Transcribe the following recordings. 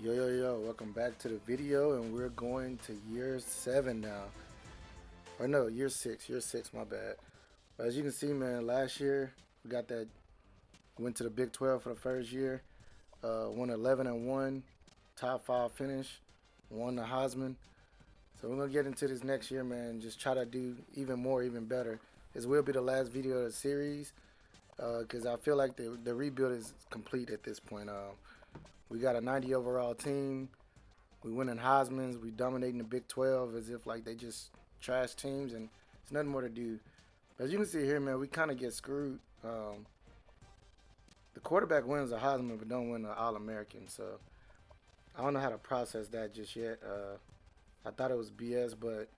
Yo, welcome back to the video, and we're going to year 7 now. Or no, year 6, my bad. But as you can see, man, last year we got that, went to the Big 12 for the first year, won 11-1, top 5 finish, won the Heisman. So we're going to get into this next year, man, just try to do even more, even better. This will be the last video of the series, because I feel like the rebuild is complete at this point. We got a 90 overall team. We winning Heisman's. We dominating the Big 12 as if like they just trash teams, and there's nothing more to do. But as you can see here, man, we kind of get screwed. The quarterback wins the Heisman, but don't win the All-American. So I don't know how to process that just yet. I thought it was BS, but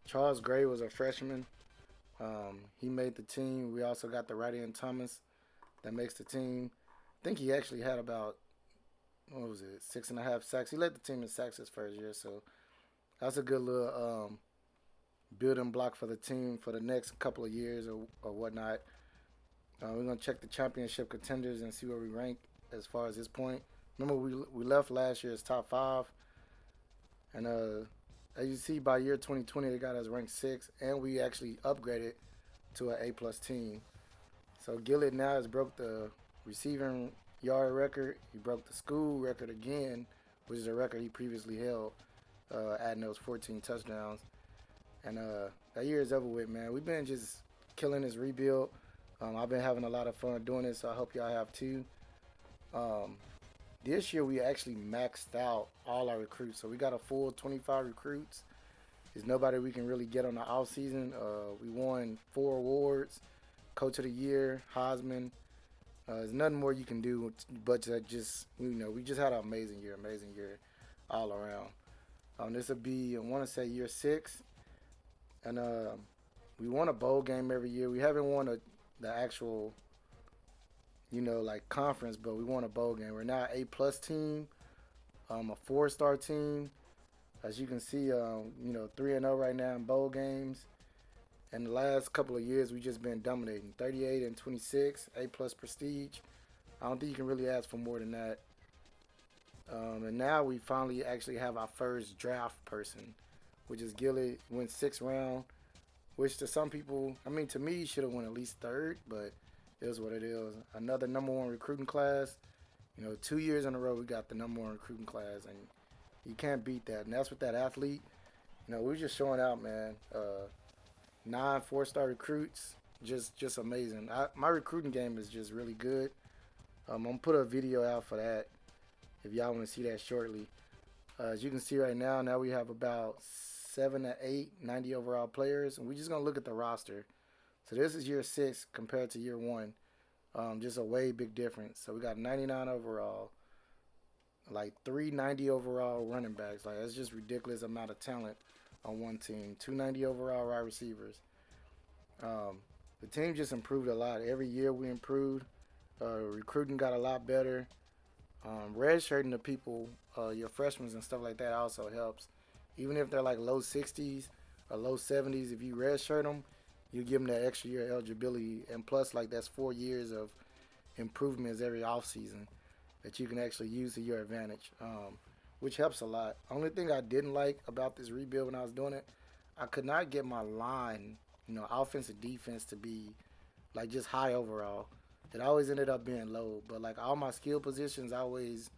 Charles Gray was a freshman. He made the team. We also got the right end Thomas that makes the team. I think he actually had about, what was it, 6.5 sacks. He led the team in sacks his first year, so that's a good little building block for the team for the next couple of years or whatnot. We're gonna check the championship contenders and see where we rank as far as this point. Remember, we left last year as top 5, and as you see, by year 2020 they got us ranked 6, and we actually upgraded to an A+ team. So Gillett now has broke the receiving yard record. He broke the school record again, which is a record he previously held, adding those 14 touchdowns. And that year is over with, man. We've been just killing this rebuild. I've been having a lot of fun doing this, so I hope y'all have too. This year we actually maxed out all our recruits, so we got a full 25 recruits. There's nobody we can really get on the off season. We won 4 awards: Coach of the Year, Heisman. There's nothing more you can do, but just we just had an amazing year all around. This will be, I want to say, year 6, and we won a bowl game every year. We haven't won the actual, like conference, but we won a bowl game. We're now an A+ team, a 4-star team. As you can see, 3-0 right now in bowl games. And the last couple of years, we just been dominating. 38 and 26, A+ prestige. I don't think you can really ask for more than that. And now we finally actually have our first draft person, which is Gillett. Went 6th round, which to some people, I mean, to me, should have won at least 3rd, but it is what it is. Another #1 recruiting class. 2 years in a row, we got the #1 recruiting class, and you can't beat that. And that's with that athlete. We're just showing out, man. 9 4-star recruits, just amazing. My recruiting game is just really good. I'm gonna put a video out for that if y'all want to see that shortly. As you can see right now we have about 7 to 8 90 overall players, and we're just gonna look at the roster. So this is year 6 compared to year 1. Just a way big difference. So we got 99 overall, like 390 overall running backs. Like, that's just ridiculous amount of talent on one team. 290 overall wide receivers. The team just improved a lot. Every year we improved. Recruiting got a lot better. Redshirting the people, your freshmen and stuff like that also helps. Even if they're like low 60s or low 70s, if you redshirt them, you give them that extra year eligibility. And plus, like, that's 4 years of improvements every offseason that you can actually use to your advantage, which helps a lot. Only thing I didn't like about this rebuild when I was doing it, I could not get my line, offense and defense, to be like just high overall. It always ended up being low, but like all my skill positions always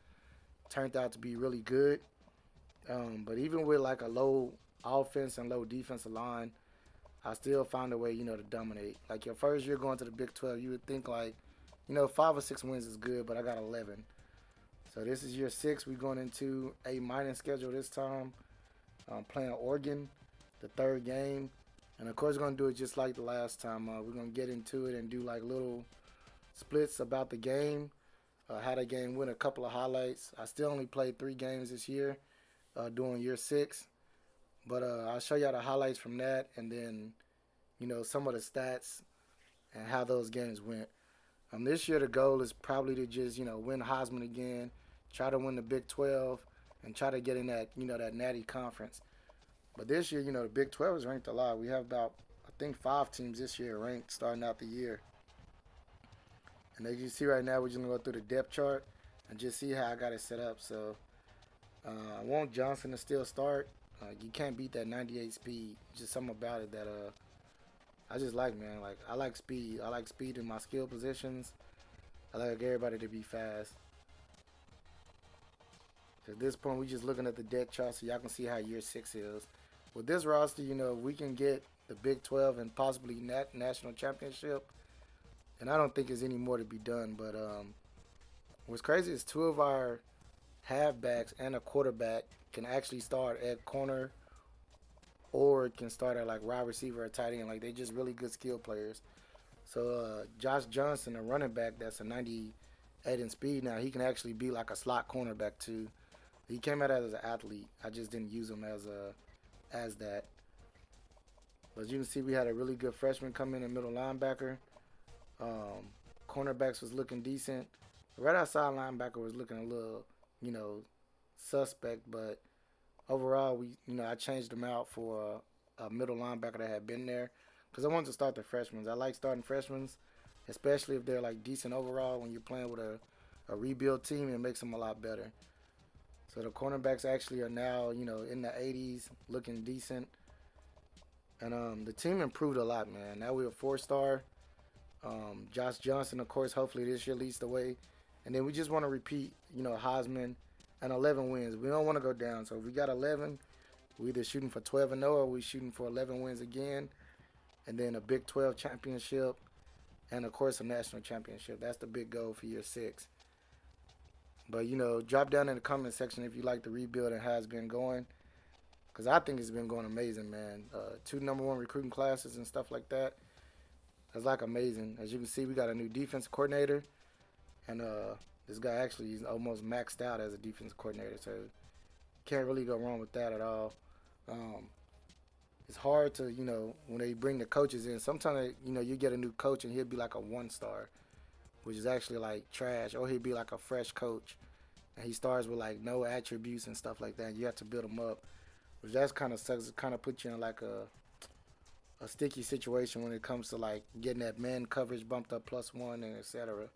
turned out to be really good. But even with like a low offense and low defensive line, I still found a way, to dominate. Like your first year going to the Big 12, you would think like, 5 or 6 wins is good, but I got 11. So this is year 6. We're going into a minor schedule this time. Playing Oregon, the 3rd game. And of course, we're going to do it just like the last time. We're going to get into it and do like little splits about the game, how the game went, a couple of highlights. I still only played 3 games this year, doing year 6. But I'll show y'all the highlights from that, and then, some of the stats and how those games went. This year the goal is probably to just, win Heisman again, try to win the Big 12, and try to get in that, that natty conference. But this year, the Big 12 is ranked a lot. We have about, I think, 5 teams this year ranked starting out the year. And as you see right now, we're just going to go through the depth chart and just see how I got it set up. So I want Johnson to still start. You can't beat that 98 speed. Just something about it that I just like, man. Like I like speed. I like speed in my skill positions. I like everybody to be fast. At this point, we just looking at the depth chart so y'all can see how year six is. With this roster, we can get the Big 12 and possibly national championship. And I don't think there's any more to be done. But what's crazy is two of our halfbacks and a quarterback can actually start at corner or can start at like wide receiver or tight end. Like they just really good skill players. So Josh Johnson, a running back that's a 98 in speed now, he can actually be like a slot cornerback too. He came out as an athlete. I just didn't use him as that. But as you can see, we had a really good freshman come in, a middle linebacker. Um, Cornerbacks was looking decent. Right outside linebacker was looking a little, you know, suspect. But overall, I changed them out for a middle linebacker that had been there because I wanted to start the freshmen. I like starting freshmen, especially if they're like decent overall. When you're playing with a rebuild team, it makes them a lot better. So the cornerbacks actually are now, in the 80s, looking decent. And the team improved a lot, man. Now we're a four-star. Josh Johnson, of course, hopefully this year leads the way. And then we just want to repeat, Heisman and 11 wins. We don't want to go down. So if we got 11, we're either shooting for 12 and 0 or we're shooting for 11 wins again. And then a Big 12 championship and, of course, a national championship. That's the big goal for year six. But, drop down in the comment section if you like the rebuild and how it's been going. Because I think it's been going amazing, man. Two number one recruiting classes and stuff like that. That's like amazing. As you can see, we got a new defense coordinator. And this guy actually is almost maxed out as a defense coordinator. So can't really go wrong with that at all. Um, it's hard to, when they bring the coaches in, sometimes, you get a new coach and he'll be like a one-star, which is actually like trash. Or he'll be like a fresh coach. And he starts with like no attributes and stuff like that. And you have to build him up. Which that's kind of sucks. It kind of puts you in like a sticky situation when it comes to like getting that man coverage bumped up +1 and etc.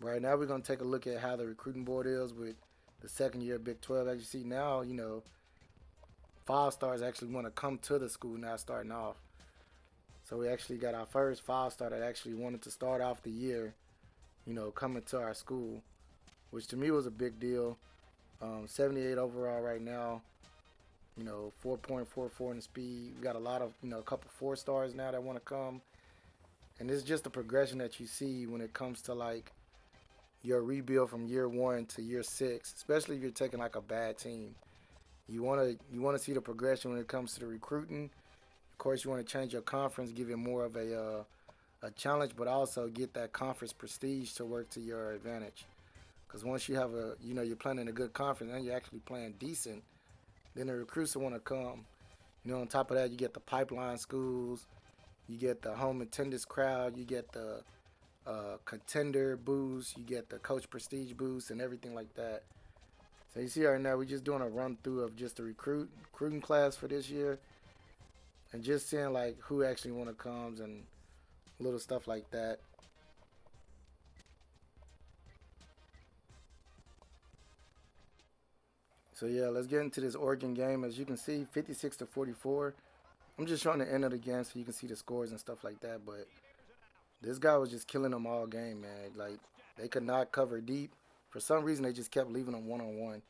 Right now we're gonna take a look at how the recruiting board is with the second year Big 12. As you see now, 5 stars actually want to come to the school now starting off. So we actually got our first 5 star that actually wanted to start off the year, coming to our school, which to me was a big deal. 78 overall right now. 4.44 in speed. We got a lot of, a couple 4 stars now that want to come. And it's just the progression that you see when it comes to like your rebuild from year 1 to year 6, especially if you're taking like a bad team. You want to see the progression when it comes to the recruiting. Of course, you want to change your conference, give it more of a challenge, but also get that conference prestige to work to your advantage. Because once you have you're playing in a good conference and you're actually playing decent, then the recruits will want to come. On top of that, you get the pipeline schools, you get the home attendance crowd, you get the contender boost, you get the coach prestige boost, and everything like that. So you see right now, we're just doing a run through of just the recruiting class for this year, and just seeing like who actually want to come and little stuff like that. So yeah, let's get into this Oregon game. As you can see, 56-44. I'm just showing the end of the game so you can see the scores and stuff like that. But this guy was just killing them all game, man. Like they could not cover deep. For some reason, they just kept leaving them one-on-one.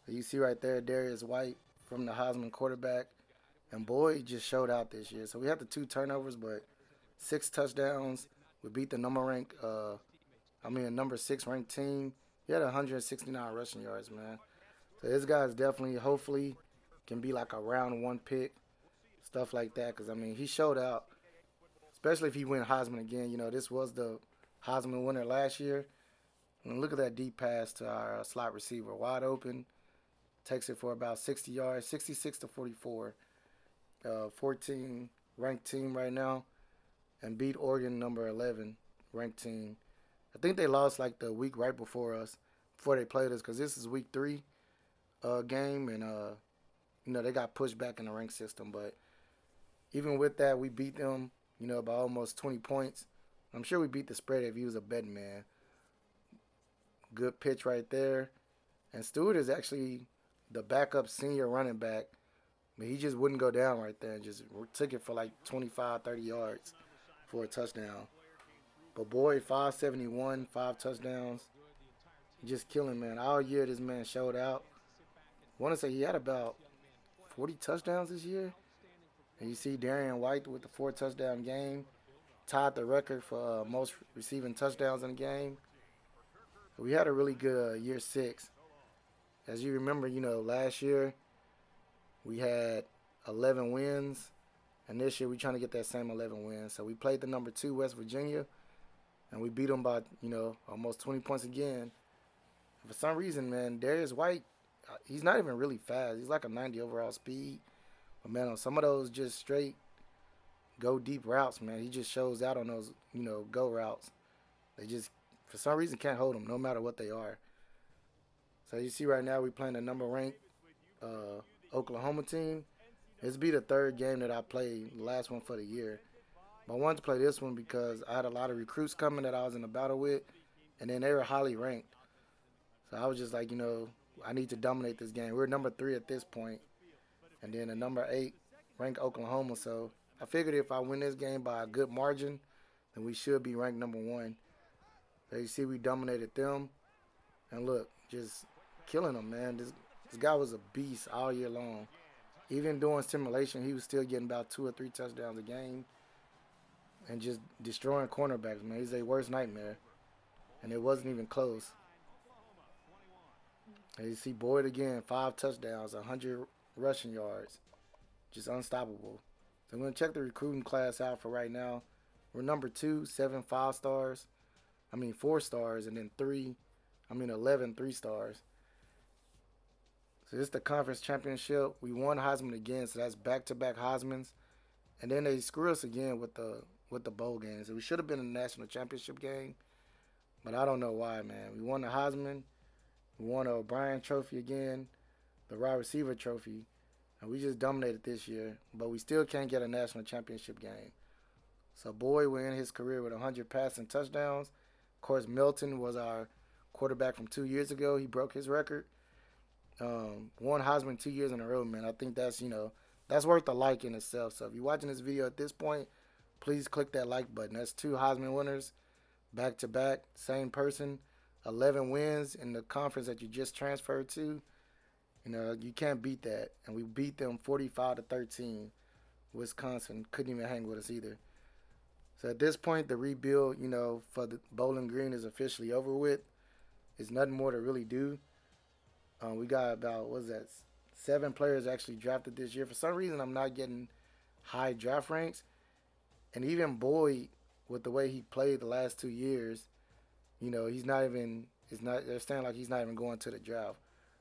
You see right there, Darius White from the Heisman quarterback, and boy, he just showed out this year. So we had the 2 turnovers, but 6 touchdowns. We beat the number 6 ranked team. He had 169 rushing yards, man. So this guy's definitely, hopefully, can be like a round 1 pick, stuff like that. Because, he showed out, especially if he win Heisman again. This was the Heisman winner last year. And look at that deep pass to our slot receiver. Wide open. Takes it for about 60 yards, 66-44. 14 ranked team right now. And beat Oregon number 11 ranked team. I think they lost like the week right before us, before they played us. Because this is week 3. Game, and they got pushed back in the rank system. But even with that, we beat them, by almost 20 points. I'm sure we beat the spread if he was a betting man. Good pitch right there. And Stewart is actually the backup senior running back, but he just wouldn't go down right there and just took it for like 25, 30 yards for a touchdown. But boy, 571, 5 touchdowns, just killing, man. All year this man showed out. I want to say he had about 40 touchdowns this year. And you see Darian White with the 4 touchdown game, tied the record for most receiving touchdowns in a game. We had a really good year 6. As you remember, last year we had 11 wins, and this year we're trying to get that same 11 wins. So we played the number 2 West Virginia, and we beat them by, almost 20 points again. And for some reason, man, Darius White, he's not even really fast. He's like a 90 overall speed. But, man, on some of those just straight go deep routes, man, he just shows out on those, go routes. They just, for some reason, can't hold him no matter what they are. So you see right now we playing a number ranked Oklahoma team. This be the 3rd game that I played, the last one for the year. But I wanted to play this one because I had a lot of recruits coming that I was in a battle with, and then they were highly ranked. So I was just like, I need to dominate this game. We're number 3 at this point, and then a number 8 ranked Oklahoma. So I figured if I win this game by a good margin, then we should be ranked number 1. So you see we dominated them. And look, just killing them, man. This guy was a beast all year long. Even doing simulation, he was still getting about 2 or 3 touchdowns a game. And just destroying cornerbacks, man. He's their worst nightmare. And it wasn't even close. And you see Boyd again, 5 touchdowns, 100 rushing yards. Just unstoppable. So I'm going to check the recruiting class out for right now. We're number 2, 7 5-stars. 4 stars, and then 11 3-stars. So this is the conference championship. We won Heisman again, so that's back-to-back Heismans. And then they screw us again with the bowl games. So we should have been in the national championship game, but I don't know why, man. We won the Heisman. We won the O'Brien Trophy again, the wide receiver trophy, and we just dominated this year. But we still can't get a national championship game. So Boyd will end his career with 100 passing touchdowns. Of course, Milton was our quarterback from 2 years ago. He broke his record. Won Heisman 2 years in a row, man. I think that's, that's worth a like in itself. So if you're watching this video at this point, please click that like button. That's 2 Heisman winners back to back, same person. 11 wins in the conference that you just transferred to. You can't beat that. And we beat them 45-13. Wisconsin couldn't even hang with us either. So at this point, the rebuild, for the Bowling Green is officially over with. There's nothing more to really do. We got about, 7 players actually drafted this year. For some reason, I'm not getting high draft ranks. And even Boyd, with the way he played the last 2 years, he's not even, they're saying like he's not even going to the draft,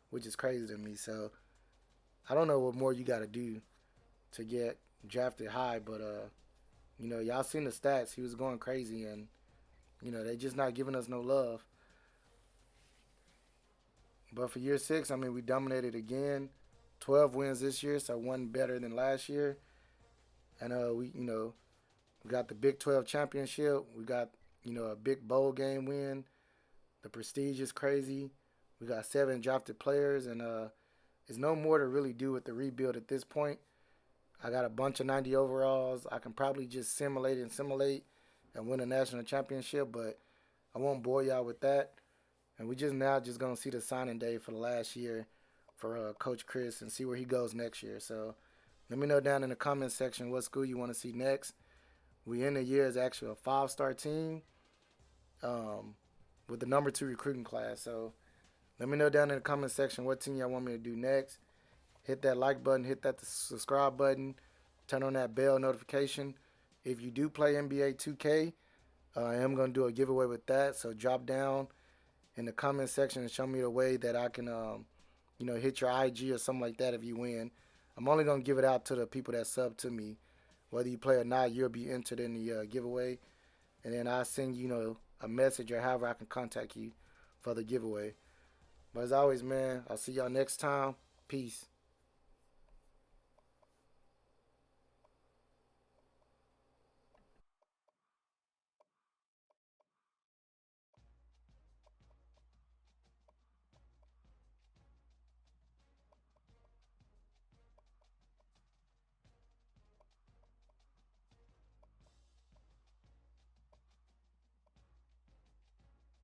which is crazy to me. So I don't know what more you got to do to get drafted high, but, y'all seen the stats. He was going crazy, and, they just not giving us no love. But for year 6, we dominated again. 12 wins this year, so 1 better than last year. And we got the Big 12 championship. We got, a big bowl game win. The prestige is crazy. We got 7 drafted players, and there's no more to really do with the rebuild at this point. I got a bunch of 90 overalls. I can probably just simulate and win a national championship, but I won't bore y'all with that. And we just going to see the signing day for the last year for Coach Chris and see where he goes next year. So let me know down in the comments section what school you want to see next. We end the year as actually a 5-star team with the number 2 recruiting class. So let me know down in the comments section what team y'all want me to do next. Hit that like button, hit that subscribe button, turn on that bell notification. If you do play NBA 2K, I am going to do a giveaway with that. So drop down in the comment section and show me the way that I can, hit your IG or something like that if you win. I'm only going to give it out to the people that sub to me. Whether you play or not, you'll be entered in the giveaway. And then I'll send you, a message or however I can contact you for the giveaway. But as always, man, I'll see y'all next time. Peace.